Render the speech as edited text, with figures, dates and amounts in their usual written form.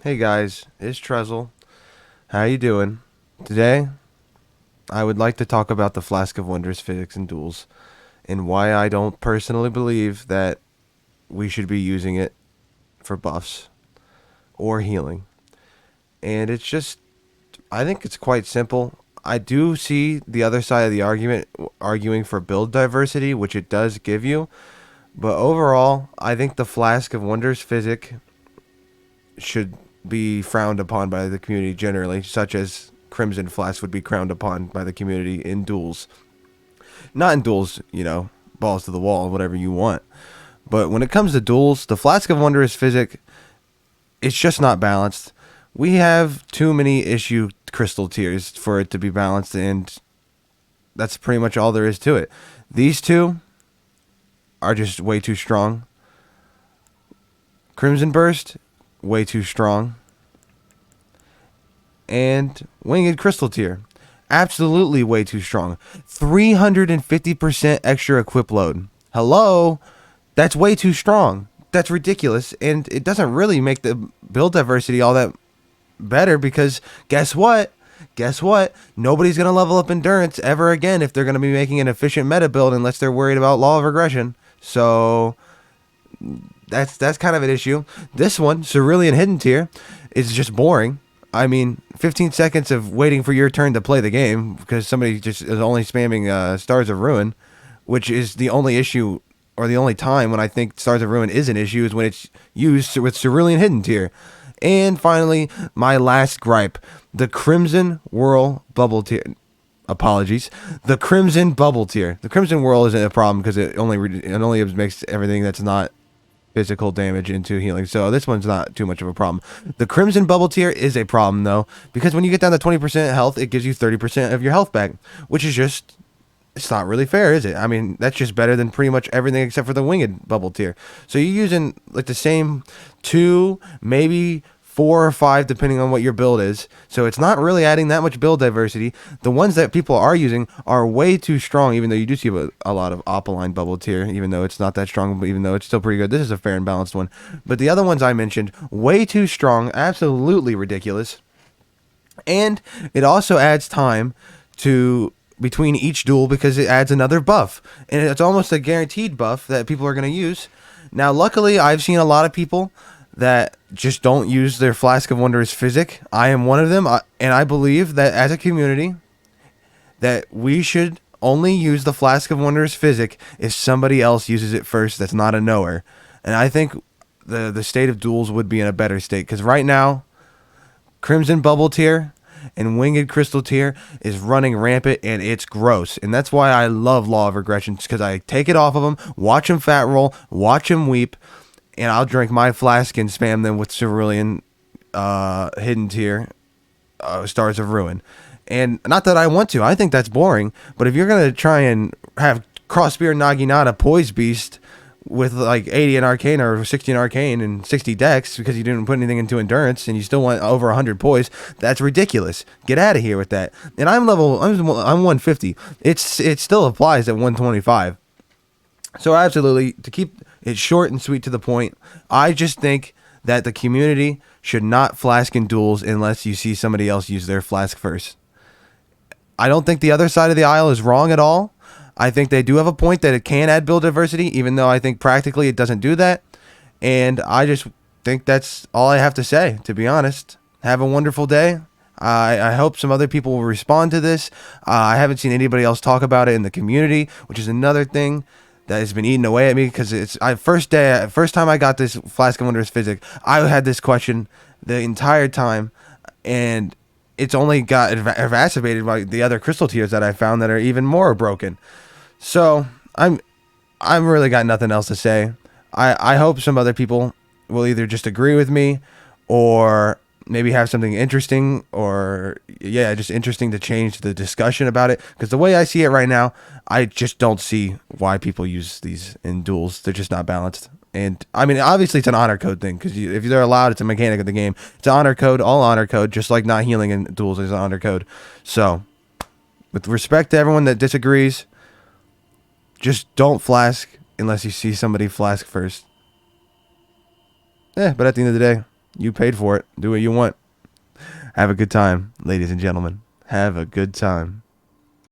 Hey guys, it's Trezzle. How you doing? Today, I would like to talk about the Flask of Wondrous physics and duels, and why I don't personally believe that we should be using it for buffs or healing. And it's just, I think it's quite simple. I do see the other side of the argument arguing for build diversity, which it does give you, but overall, I think the Flask of Wondrous physic should be frowned upon by the community generally, such as Crimson Flask would be frowned upon by the community in duels. Not in duels, balls to the wall, whatever you want. But when it comes to duels, the Flask of Wondrous Physick, it's just not balanced. We have too many issue crystal tiers for it to be balanced, and that's pretty much all there is to it. These two are just way too strong. Crimson Burst, way too strong. And Winged Crystal Tier, absolutely way too strong. 350% extra equip load. Hello? That's way too strong. That's ridiculous. And it doesn't really make the build diversity all that better because guess what? Guess what? Nobody's going to level up Endurance ever again if they're going to be making an efficient meta build unless they're worried about Law of Regression. So that's kind of an issue. This one, Cerulean Hidden Tier, is just boring. I mean, 15 seconds of waiting for your turn to play the game because somebody just is only spamming Stars of Ruin, which is the only issue or the only time when I think Stars of Ruin is an issue is when it's used with Cerulean Hidden Tier. And finally, my last gripe, the Crimson Whirl Bubble Tier. Apologies. The Crimson Bubble Tier. The Crimson Whirl isn't a problem because it only makes everything that's not physical damage into healing. So this one's not too much of a problem. The Crimson Bubble Tier is a problem though, because when you get down to 20% health, it gives you 30% of your health back, which is just, it's not really fair, is it? I mean, that's just better than pretty much everything except for the Winged Bubble Tier. So you're using like the same 2, maybe 4 or 5 depending on what your build is. So it's not really adding that much build diversity. The ones that people are using are way too strong, even though you do see a lot of Opaline Bubble Tier, even though it's not that strong, but even though it's still pretty good. This is a fair and balanced one. But the other ones I mentioned, way too strong, absolutely ridiculous. And it also adds time to between each duel because it adds another buff. And it's almost a guaranteed buff that people are going to use. Now, luckily, I've seen a lot of people that just don't use their Flask of Wondrous Physick. I am one of them, and I believe that as a community, that we should only use the Flask of Wondrous Physick if somebody else uses it first that's not a knower. And I think the state of duels would be in a better state, because right now, Crimson Bubble Tier and Winged Crystal Tier is running rampant, and it's gross. And that's why I love Law of Regression, because I take it off of them, watch them fat roll, watch them weep, and I'll drink my flask and spam them with Cerulean Hidden Tier Stars of Ruin. And not that I want to. I think that's boring. But if you're going to try and have Crossbeard Naginata Poise Beast with like 80 in Arcane or 60 in Arcane and 60 Dex because you didn't put anything into Endurance and you still want over 100 Poise, that's ridiculous. Get out of here with that. And I'm 150. It still applies at 125. So absolutely, to keep it short and sweet to the point, I just think that the community should not flask in duels unless you see somebody else use their flask first. I don't think the other side of the aisle is wrong at all. I think they do have a point that it can add build diversity, even though I think practically it doesn't do that. And I just think that's all I have to say, to be honest. Have a wonderful day. I hope some other people will respond to this. I haven't seen anybody else talk about it in the community, which is another thing that has been eating away at me, because it's first time I got this Flask of Wondrous Physick, I had this question the entire time, and it's only got exacerbated by the other crystal tiers that I found that are even more broken. So I'm really got nothing else to say. I hope some other people will either just agree with me or maybe have something interesting, or just interesting to change the discussion about it, because the way I see it right now, I just don't see why people use these in duels. They're just not balanced. And I mean, obviously it's an honor code thing, because if they're allowed, it's a mechanic of the game. It's an honor code, all honor code, just like not healing in duels is an honor code. So with respect to everyone that disagrees, just don't flask unless you see somebody flask first. But at the end of the day, You paid for it. Do what you want. Have a good time, ladies and gentlemen. Have a good time.